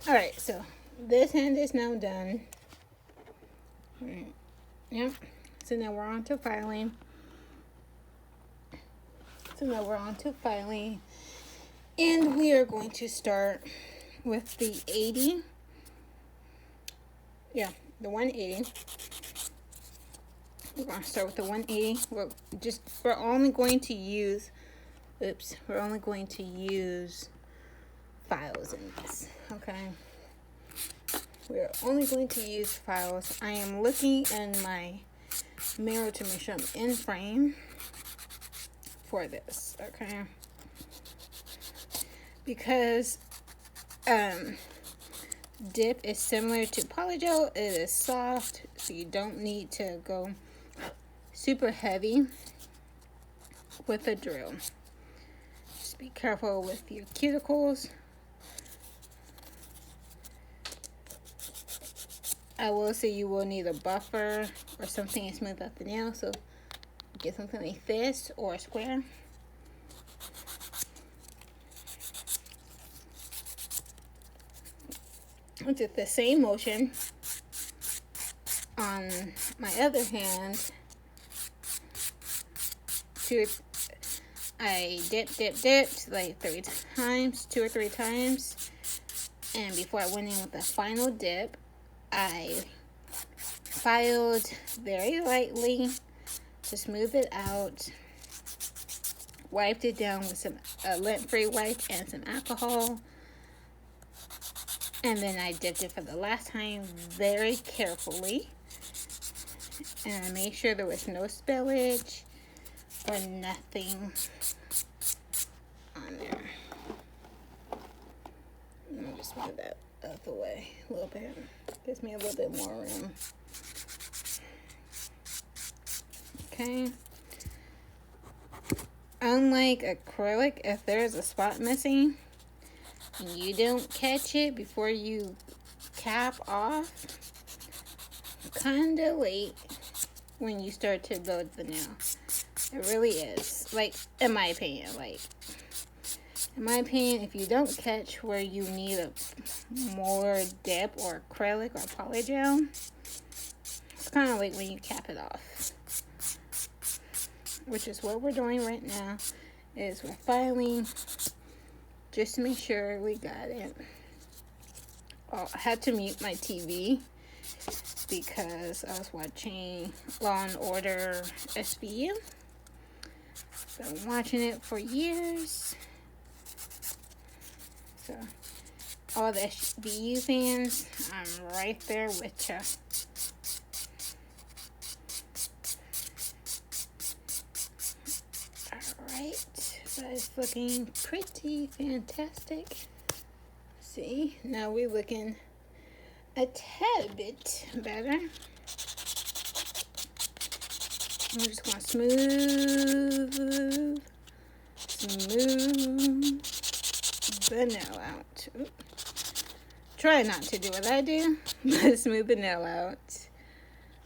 Alright, so this hand is now done. Right. Yep. So now we're on to filing. And we are going to start with the 80. Yeah, the 180. We're going to start with the 180. We're only going to use, we're only going to use files in this, okay? We're only going to use files. I am looking in my mirror to make sure I'm in frame for this, okay? Because dip is similar to polygel. It is soft, so you don't need to go super heavy with the drill. Just be careful with your cuticles. I will say you will need a buffer or something to smooth out the nail, so get something like this or a square. With the same motion on my other hand, I dipped like 3 times, 2 or 3 times, and before I went in with the final dip, I filed very lightly to smooth it out, wiped it down with some lint-free wipe and some alcohol, and then I dipped it for the last time very carefully, and I made sure there was no spillage or nothing on there. Let me just move that out of the way a little bit. Gives me a little bit more room. Okay. Unlike acrylic, if there's a spot missing and you don't catch it before you cap off, kind of late when you start to build the nail. It really is. Like, in my opinion, if you don't catch where you need a more dip or acrylic or polygel, it's kind of late when you cap it off. Which is what we're doing right now, is we're filing just to make sure we got it. Oh, I had to mute my TV because I was watching Law and Order SVU. Been watching it for years. So, all the SVU fans, I'm right there with you. Alright, that is looking pretty fantastic. See, now we're looking a tad bit better. I'm just going to smooth the nail out. Oop. Try not to do what I do, but smooth the nail out.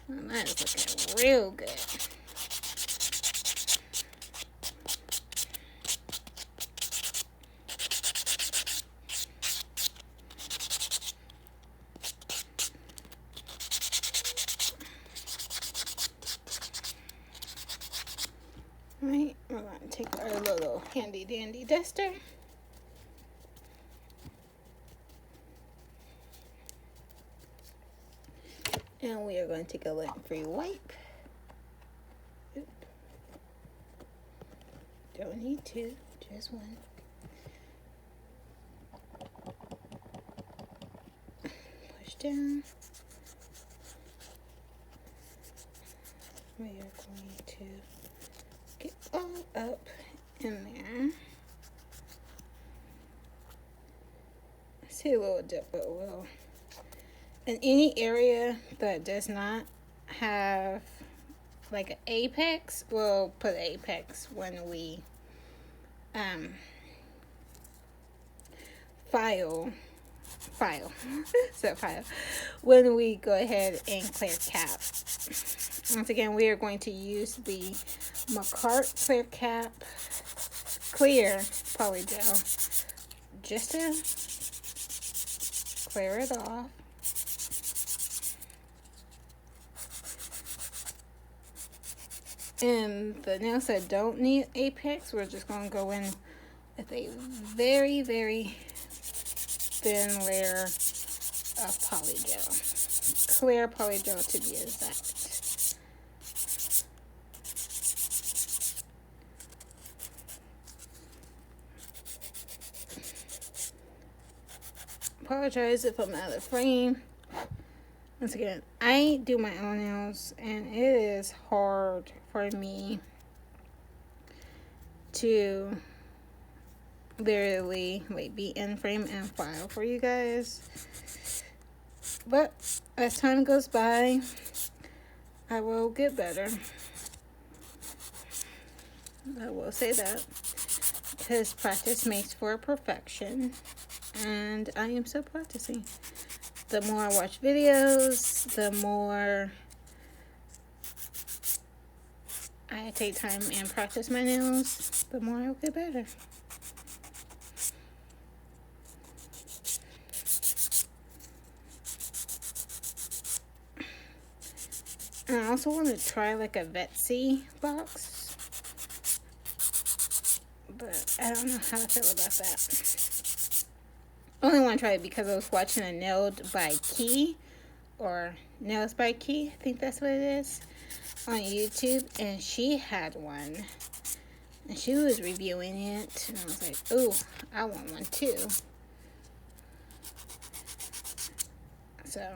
Well, that is looking real good. Right, we're going to take our little handy dandy duster. And we are going to take a lint-free wipe. Oop. Don't need two, just one. Push down. We are going to get all up in there. I see a little dip, but we'll. In any area that does not have like an apex, we'll put apex when we file when we go ahead and clear cap. Once again, we are going to use the Macart Clear Cap Clear Polygel just to clear it off. And the nails that don't need apex, we're just going to go in with a very, very thin layer of polygel. Clear polygel to be exact. Apologize if I'm out of frame. Once again, I do my own nails, and it is hard for me to literally like be in frame and file for you guys. But as time goes by, I will get better. I will say that, because practice makes for perfection, and I am still practicing. The more I watch videos, the more I take time and practice my nails, the more I'll get better. And I also want to try like a Vetsy box, but I don't know how to feel about that. I only want to try it because I was watching a Nailed by Key, or Nails by Key, I think that's what it is, on YouTube, and she had one, and she was reviewing it, and I was like, ooh, I want one too. So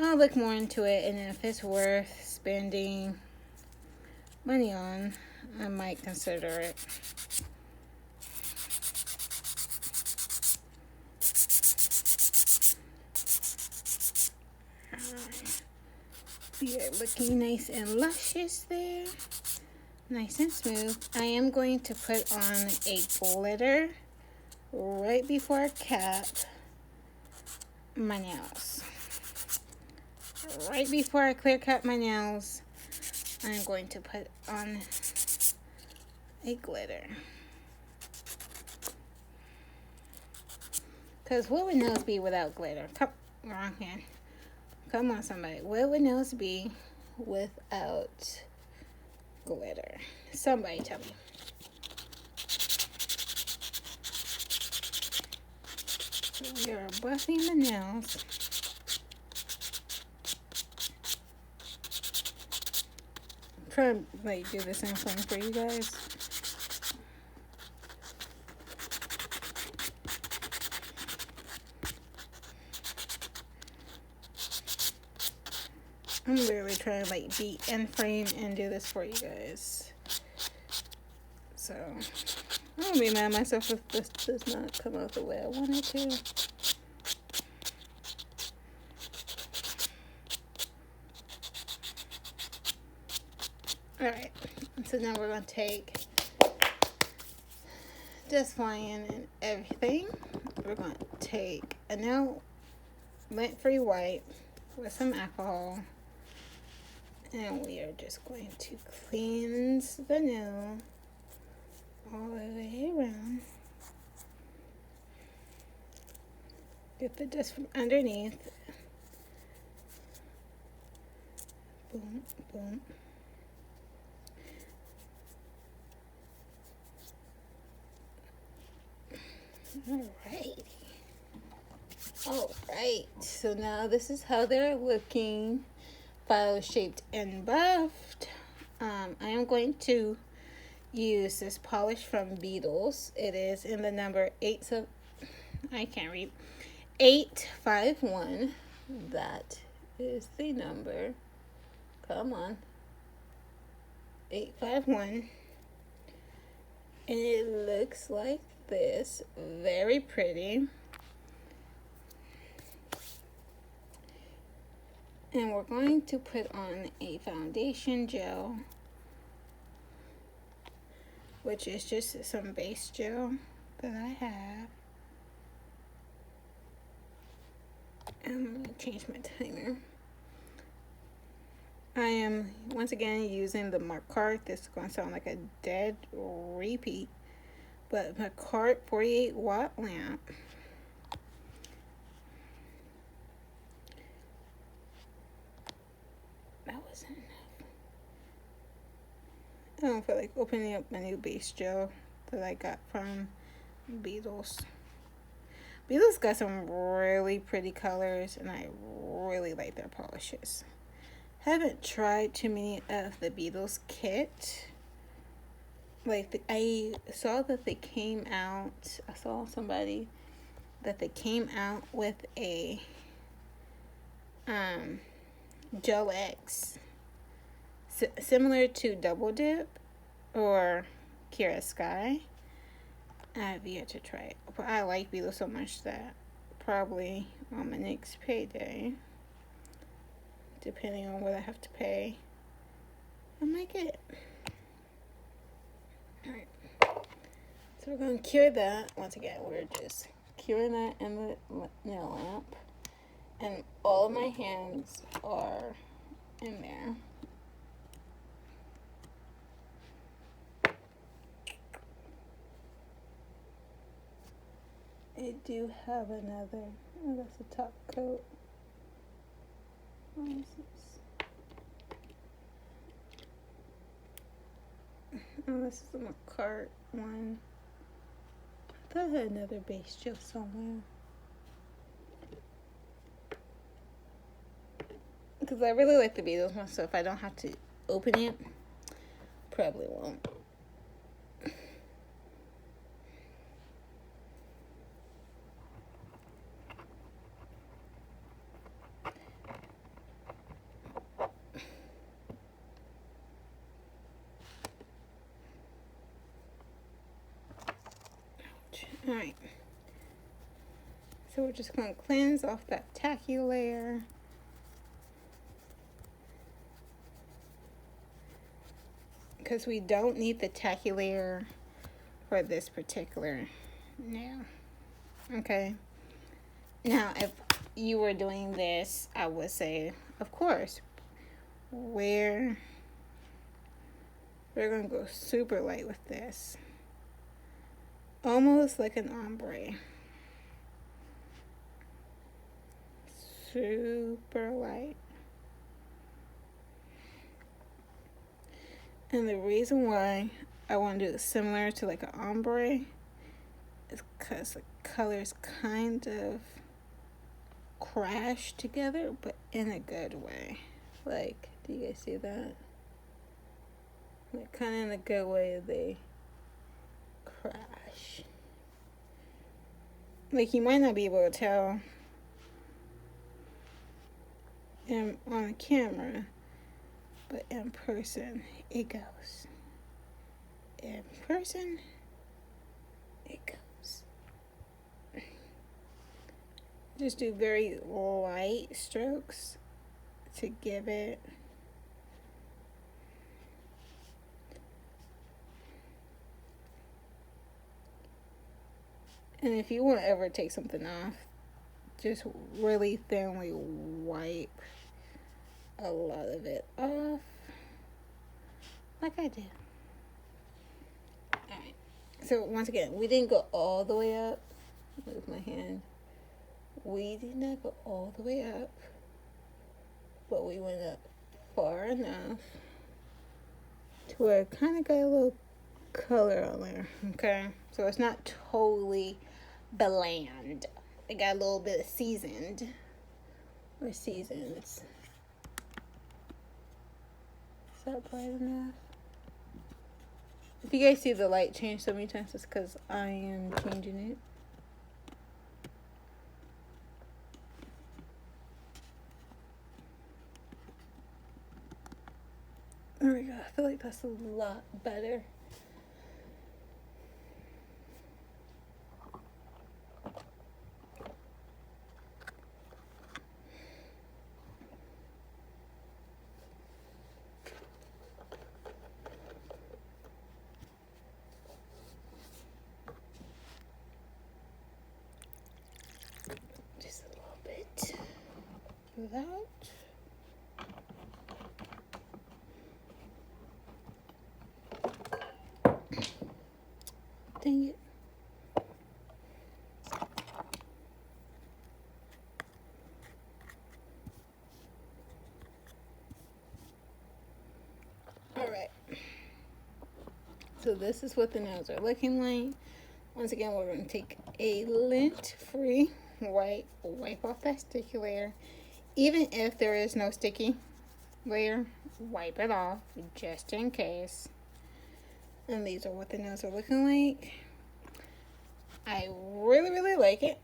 I'll look more into it, and if it's worth spending money on, I might consider it. You're looking nice and luscious there. Nice and smooth. I am going to put on a glitter right before I cap my nails. Right before I clear cut my nails, I'm going to put on a glitter. Because what would nails be without glitter? Come, wrong hand. Come on, somebody. What would nails be without glitter? Somebody tell me. So we are buffing the nails. I'm trying to like do the same thing for you guys. I'm literally trying to like be in frame and do this for you guys. So I'm gonna be mad at myself if this does not come out the way I want it to. Alright, so now we're gonna take just flying and everything. We're gonna take a nail lint-free wipe with some alcohol. And we are just going to cleanse the nail all the way around. Get the dust from underneath. Boom, boom. Alright. Alright. So now this is how they're looking. File shaped and buffed. I am going to use this polish from Beetles. It is in the number 851. That is the number. Come on. 851. And it looks like this. Very pretty. And we're going to put on a foundation gel, which is just some base gel that I have. And I'm going to change my timer. I am once again using the Marquardt. This is going to sound like a dead repeat, but Marquardt 48 watt lamp. wasn't enough. I don't feel like opening up my new base gel that I got from Beetles. Beetles got some really pretty colors, and I really like their polishes. Haven't tried too many of the Beetles kit. Like, I saw that they came out, I saw somebody that they came out with a Gel X, similar to Double Dip or Kira Sky. I have yet to try it, but I like Beetles so much that probably on my next payday, depending on what I have to pay, I might get it. Alright, so we're going to cure that. Once again, we're just curing that in the nail lamp, and all of my hands are in there. I do have another, oh, that's the top coat. What is this? Oh, this is the McCart one. I thought I had another base gel somewhere. Because I really like the Beetles one, so if I don't have to open it, probably won't. Alright, so we're just going to cleanse off that tacky layer. Because we don't need the tacky layer for this particular nail. Okay. Now, if you were doing this, I would say, of course, we're going to go super light with this. Almost like an ombre. Super light. And the reason why I want to do it similar to like an ombre is because the colors kind of crash together, but in a good way. Like, do you guys see that? Like, kind of in a good way, they crash. Like, you might not be able to tell on camera, but in person, it goes. In person, it goes. Just do very light strokes to give it and if you want to ever take something off, just really thinly wipe a lot of it off, like I did. Alright, so once again, we didn't go all the way up. Move my hand. We did not go all the way up, but we went up far enough to where it kind of got a little color on there. Okay, so it's not totally bland. It got a little bit of seasoned. Or seasoned. Is that bright enough? If you guys see the light change so many times, it's because I am changing it. There we go. I feel like that's a lot better. Just a little bit of that. Dang it. So this is what the nails are looking like. Once again, we're going to take a lint-free wipe off that sticky layer. Even if there is no sticky layer, wipe it off just in case. And these are what the nails are looking like. I really, really like it.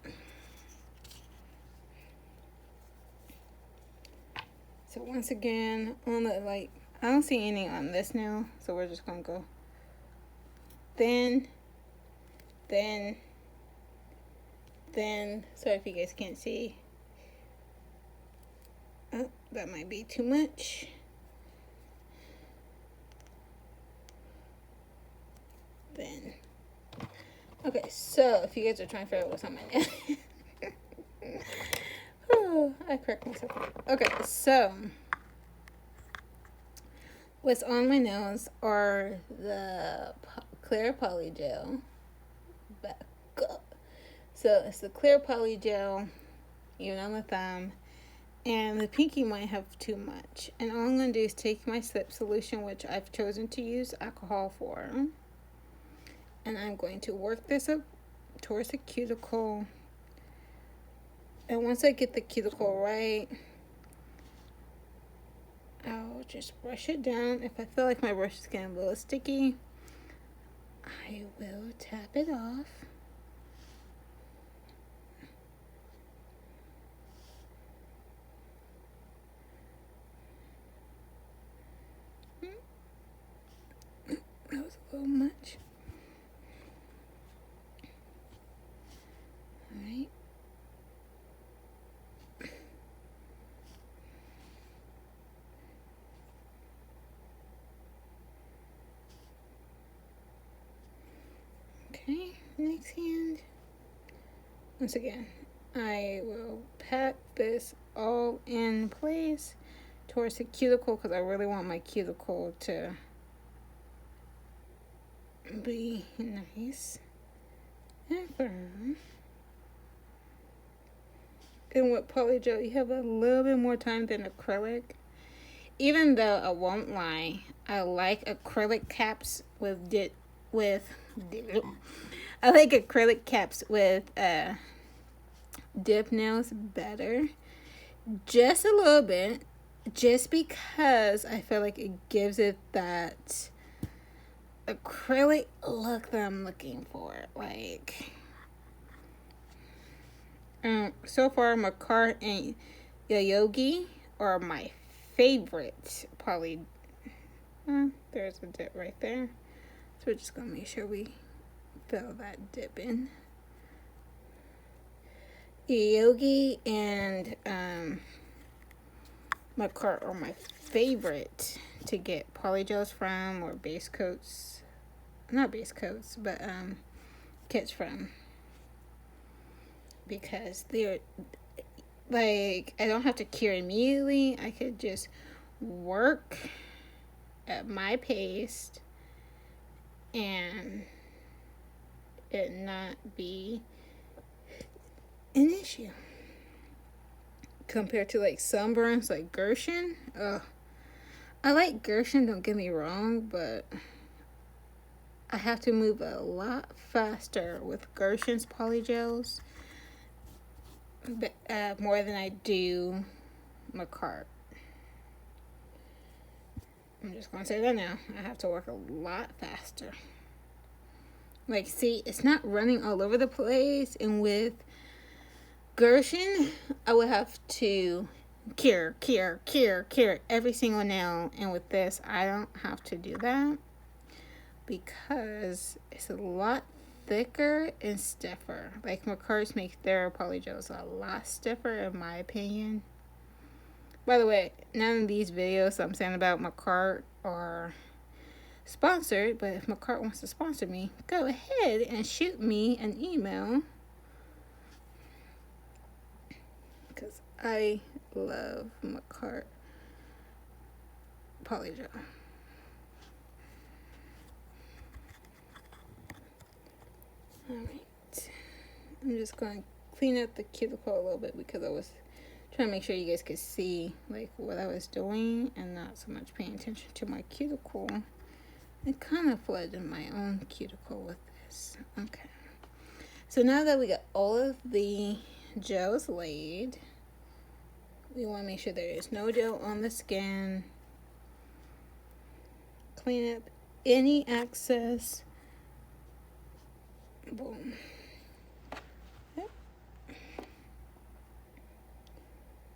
So once again, on the I don't see any on this nail, so we're just gonna go thin. Sorry if you guys can't see. Oh, that might be too much. Then. Okay, so if you guys are trying to figure out what's on my nail. Oh, I cracked myself up. Okay, so what's on my nails are the clear poly gel. Back up. So it's the clear poly gel, even on the thumb, and the pinky might have too much. And all I'm going to do is take my slip solution, which I've chosen to use alcohol for, and I'm going to work this up towards the cuticle. And once I get the cuticle right, I'll just brush it down. If I feel like my brush is getting a little sticky, I will tap it off. That was a little much. Alright. Okay, next hand. Once again, I will pat this all in place towards the cuticle because I really want my cuticle to be nice and firm. And with polygel, you have a little bit more time than acrylic. Even though I won't lie, I like acrylic caps with I like acrylic caps with dip nails better. Just a little bit. Just because I feel like it gives it that acrylic look that I'm looking for. Like, so far, Makartt and Yogi are my favorite poly. There's a dip right there. So we're just gonna make sure we fill that dip in. Yogi and Makartt are my favorite to get polygels from, or base coats. Not base coats, but kits from. Because they're like, I don't have to cure immediately. I could just work at my pace and it not be an issue. Compared to like sunburns like Gershon. I like Gershon, don't get me wrong, but I have to move a lot faster with Gershon's polygels, more than I do Makartt. I'm just gonna say that now. I have to work a lot faster. Like, see, it's not running all over the place, and with Gershon, I would have to cure every single nail, and with this, I don't have to do that because it's a lot thicker and stiffer. Like, Makartt's make their polygels a lot stiffer, in my opinion. By the way, none of these videos I'm saying about Makartt are sponsored, but if Makartt wants to sponsor me, go ahead and shoot me an email, because I love Makartt polygel. Alright, I'm just going to clean up the cuticle a little bit because I was trying to make sure you guys could see like what I was doing and not so much paying attention to my cuticle It kind of flooded my own cuticle with this. Okay. So now that we got all of the gels laid, we want to make sure there is no gel on the skin. Clean up any excess. Boom. Yep.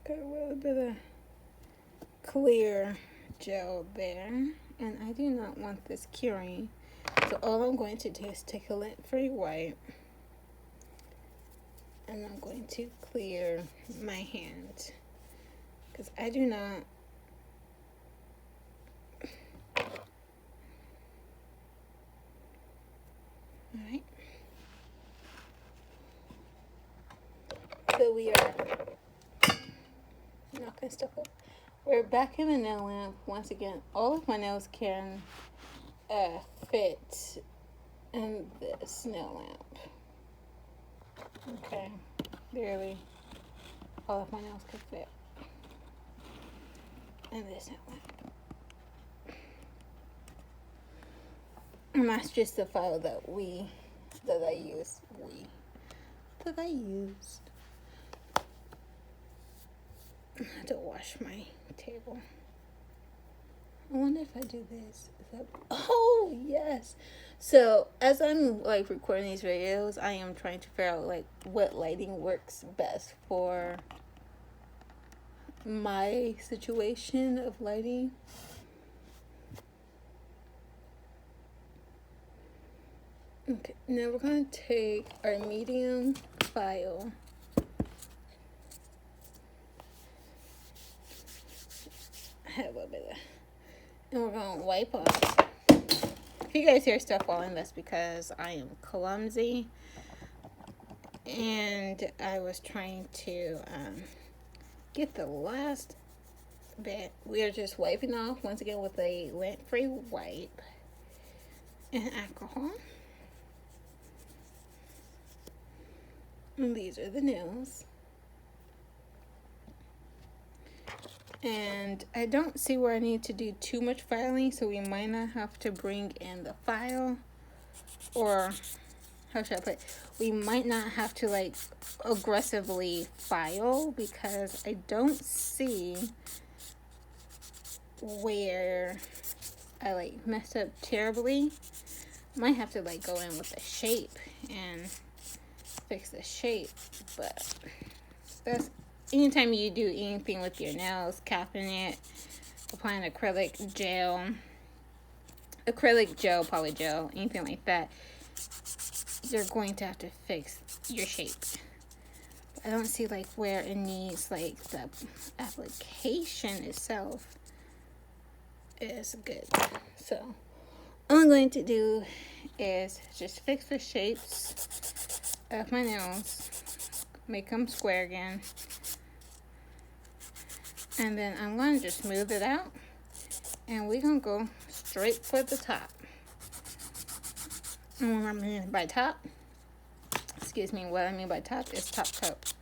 Got a little bit of clear gel there. And I do not want this curing. So all I'm going to do is take a lint-free wipe. And I'm going to clear my hand. Because I do not Alright. So we are knocking stuff up. We're back in the nail lamp. Once again, all of my nails can fit in this nail lamp. Okay. Barely all of my nails can fit in this nail lamp. And that's just the file that I used. I have to wash my table. I wonder if I do this. Oh, yes. So, as I'm like recording these videos, I am trying to figure out like what lighting works best for my situation of lighting. Okay, now we're going to take our medium file. I have a little bit of, and we're going to wipe off. If you guys hear stuff falling, that's because I am clumsy. And I was trying to get the last bit. We are just wiping off once again with a lint-free wipe and alcohol. And these are the nails. And I don't see where I need to do too much filing, so we might not have to bring in the file. Or, how should I put it? We might not have to like aggressively file because I don't see where I like messed up terribly. Might have to like go in with the shape and fix the shape, but that's anytime you do anything with your nails, capping it, applying acrylic gel, poly gel, anything like that, you're going to have to fix your shape. I don't see like where it needs like the application itself is good. So all I'm going to do is just fix the shapes of my nails, make them square again, and then I'm going to just smooth it out, and we're going to go straight for the top. And what I mean by top, what I mean by top is top coat.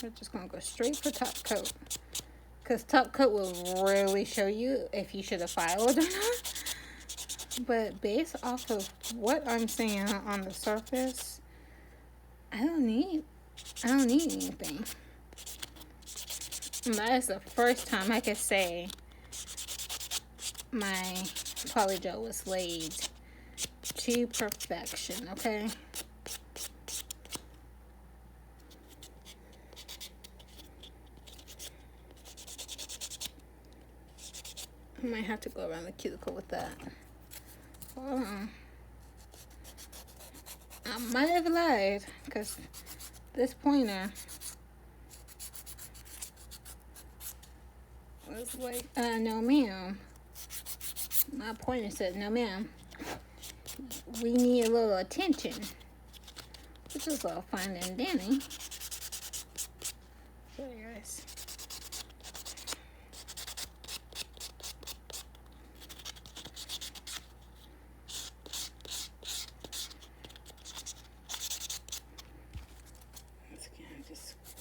We're just going to go straight for top coat, because top coat will really show you if you should have filed or not. But based off of what I'm seeing on the surface, I don't need anything. And that is the first time I could say my polygel was laid to perfection, okay? I might have to go around the cuticle with that. Hold on. I might have lied, because this pointer was like, no ma'am. My pointer said, no ma'am. We need a little attention. Which is all fine and dandy. So guys.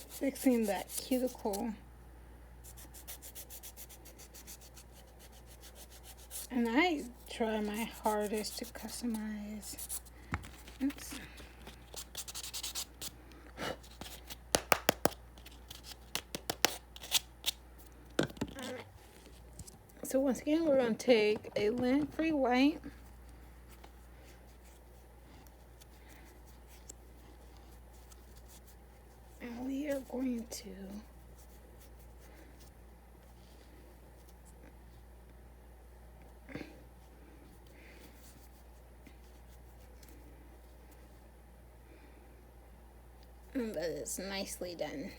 Fixing that cuticle And I try my hardest to customize. Oops. So once again, we're going to take a lint-free white. And we are going to that is nicely done.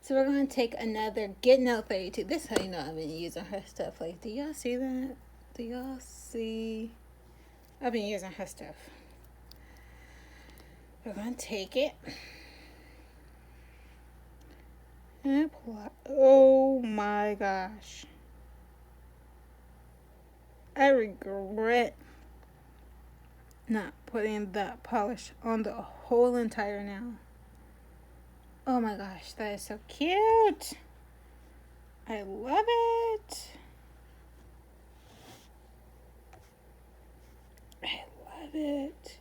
So we're going to take another Get Note 32. This is how you know I've been using her stuff. Like, do y'all see that? Do y'all see? I've been using her stuff. We're going to take it and apply. Oh my gosh. I regret not putting that polish on the whole entire nail. Oh my gosh, that is so cute. I love it. I love it.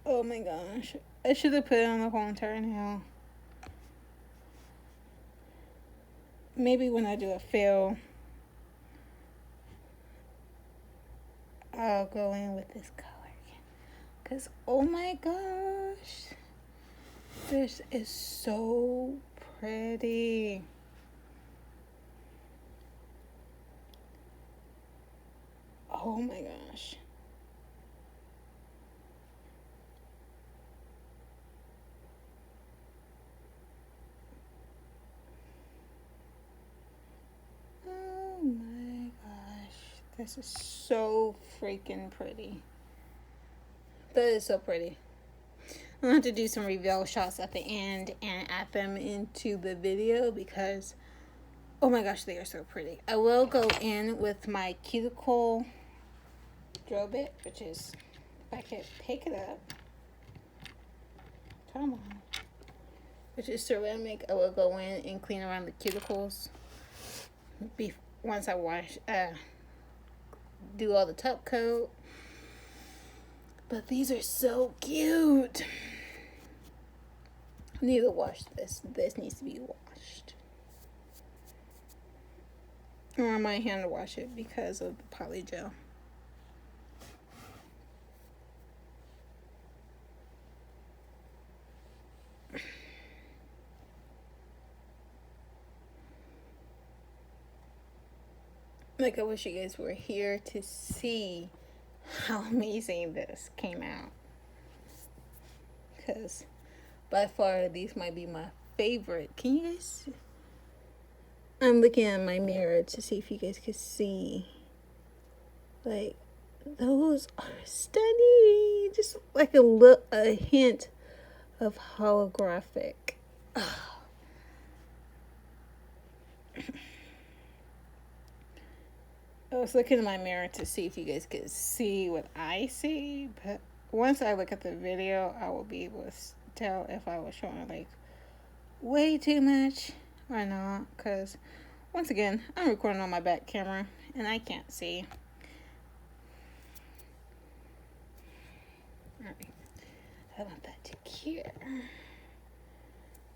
Oh my gosh. I should have put it on the whole entire nail. Maybe when I do a fill, I'll go in with this color again. Because, oh my gosh. This is so pretty. Oh my gosh. Oh my gosh. This is so freaking pretty. That is so pretty. I'm going to have to do some reveal shots at the end and add them into the video because, oh my gosh, they are so pretty. I will go in with my cuticle drill bit, which is, if I could pick it up, come on, which is ceramic. I will go in and clean around the cuticles once I wash, do all the top coat. But these are so cute. I need to wash this. This needs to be washed. Or I might hand wash it because of the poly gel. Like, I wish you guys were here to see how amazing this came out. Because by far, these might be my favorite. Can you guys see? I'm looking at my mirror to see if you guys can see. Like, those are stunning. Just like a hint of holographic. I was looking in my mirror to see if you guys could see what I see, but once I look at the video, I will be able to tell if I was showing like way too much or not, because once again, I'm recording on my back camera and I can't see. Alright, I want that to cure.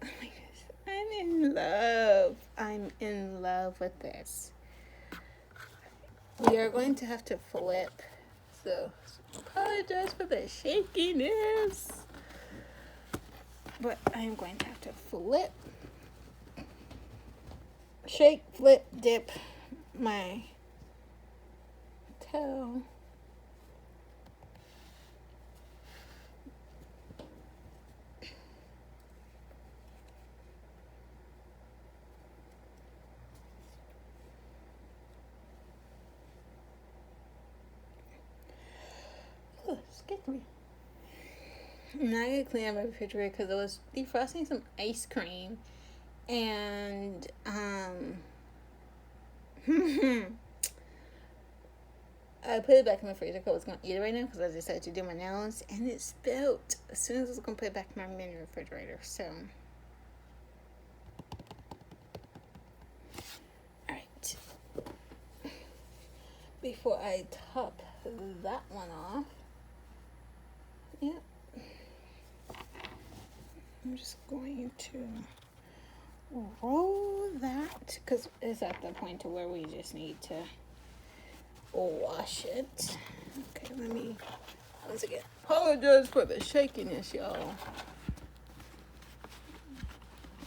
Oh my gosh, I'm in love. I'm in love with this. We are going to have to flip, so apologize for the shakiness, but I am going to have to flip, shake, flip, dip my toe. Excuse me. I'm not gonna clean out my refrigerator because I was defrosting some ice cream, and I put it back in my freezer because I was gonna eat it right now because I decided to do my nails, and it spilled as soon as I was gonna put it back in my mini refrigerator. So, all right. before I top that one off. Yep. I'm just going to roll that because it's at the point to where we just need to wash it. Okay, let me once again apologize for the shakiness, y'all.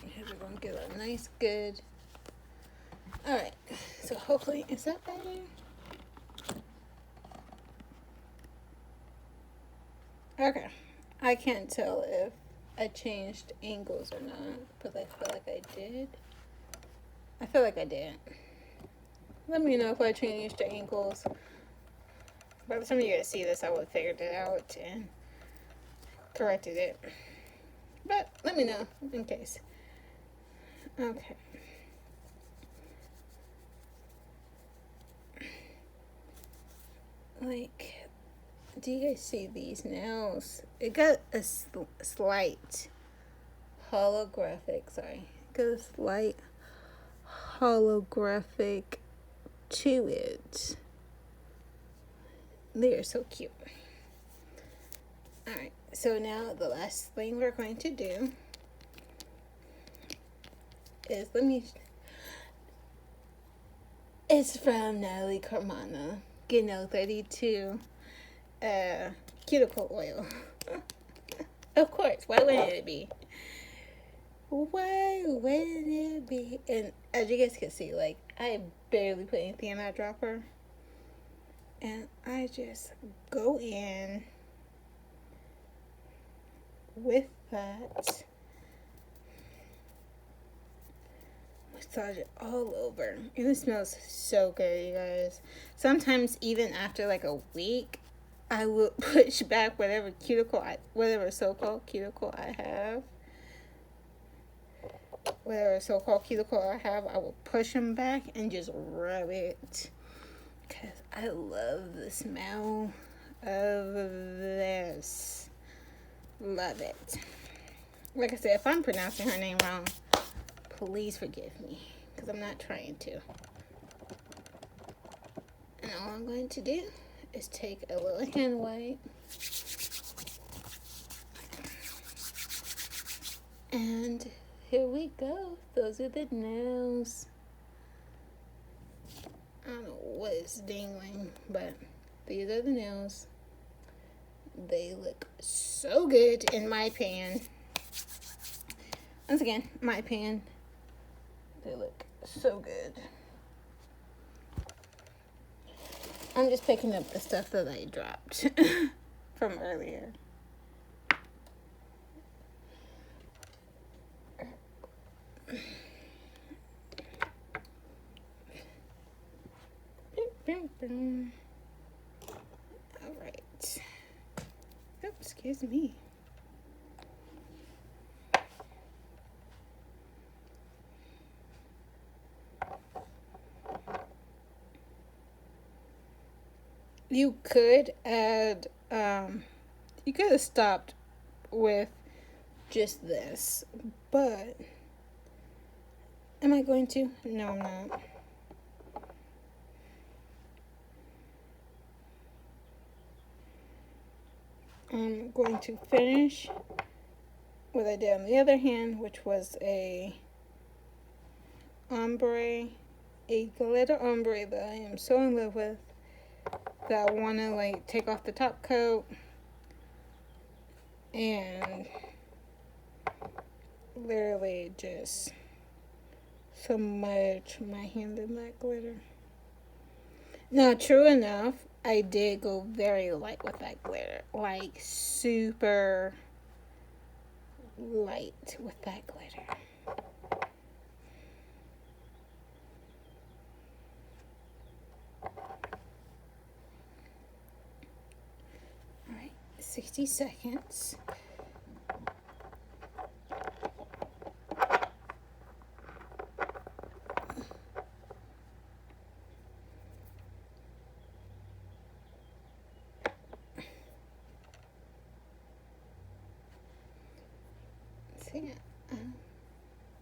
Here we're gonna get a nice good. All right, so hopefully is that better? Okay, I can't tell if I changed angles or not, but I feel like I did. I feel like I did. Let me know if I changed the angles. By the time you guys see this, I would have figured it out and corrected it. But let me know in case. Okay. Like, do you guys see these nails? It got a slight holographic, sorry. It got a slight holographic to it. They're so cute. Alright, so now the last thing we're going to do is, it's from Natalie Carmana, Geno 32 cuticle oil. Of course, why wouldn't it be? Why wouldn't it be? And as you guys can see, like, I barely put anything in that dropper. And I just go in with that, massage it all over. And it smells so good, you guys. Sometimes even after like a week, I will push back whatever so-called cuticle I have. Whatever so-called cuticle I have, I will push them back and just rub it. Because I love the smell of this. Love it. Like I said, if I'm pronouncing her name wrong, please forgive me. Because I'm not trying to. And all I'm going to do is take a little hand wipe. And here we go. Those are the nails. I don't know what is dangling, but these are the nails. They look so good in my opinion. Once again, my opinion, they look so good. I'm just picking up the stuff that I dropped from earlier. All right. Oh, excuse me. You could add, you could have stopped with just this, but am I going to? No, I'm not. I'm going to finish what I did on the other hand, which was a glitter ombre that I am so in love with, that I want to like take off the top coat and literally just submerge my hand in that glitter. Now, true enough, I did go very light with that glitter. Like, super light with that glitter. Alright, 60 seconds.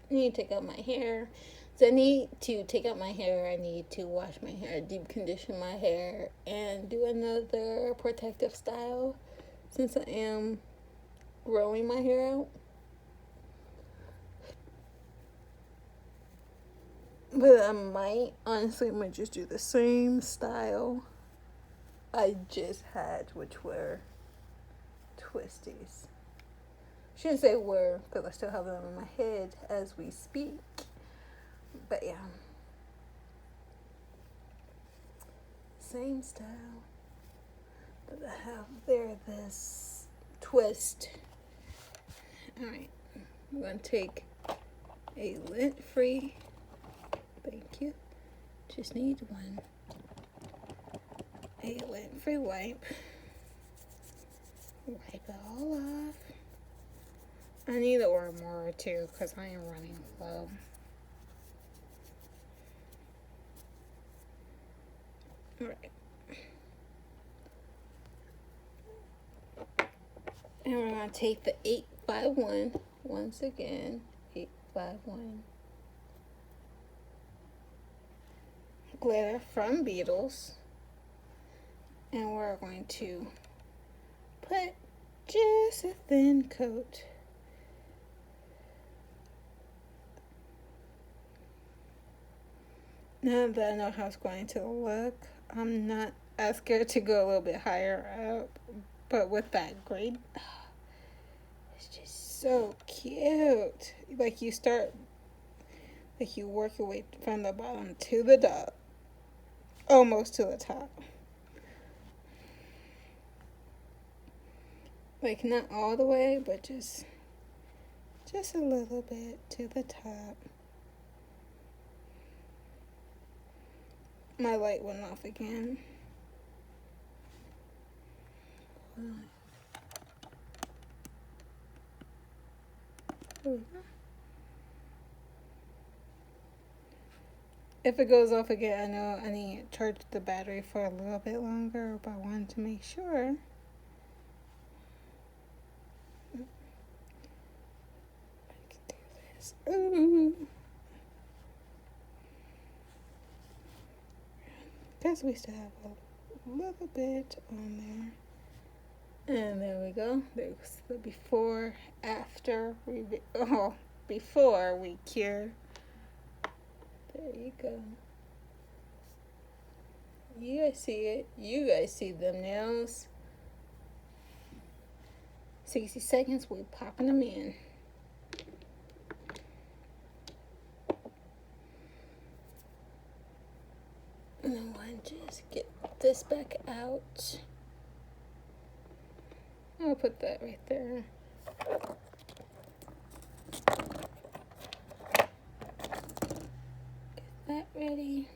I need to take out my hair. So I need to take out my hair. I need to wash my hair, deep condition my hair, and do another protective style since I am growing my hair out. But I might, honestly, I might just do the same style I just had, which were twisties. Shouldn't say were, because I still have them in my head as we speak. But yeah. Same style that I have there, this twist. Alright, I'm going to take a lint-free, thank you, just need one, a lint-free wipe, wipe it all off. I need to order more too because I am running low. Alright. And we're going to take the 8x1 once again, 8x1 glitter from Beetles, and we're going to put just a thin coat. Now that I know how it's going to look, I'm not as scared to go a little bit higher up, but with that grade, it's just so cute. Like you start, like you work your way from the bottom to the top, almost to the top. Like not all the way, but just a little bit to the top. My light went off again. If it goes off again, I know I need to charge the battery for a little bit longer, but I wanted to make sure. I can do this. Ooh. Because we still have a little bit on there. And there we go. There's the before, after, before we cure. There you go. You guys see it. You guys see them nails. 60 seconds, we're popping them in. And I want to just get this back out. I'll put that right there. Get that ready.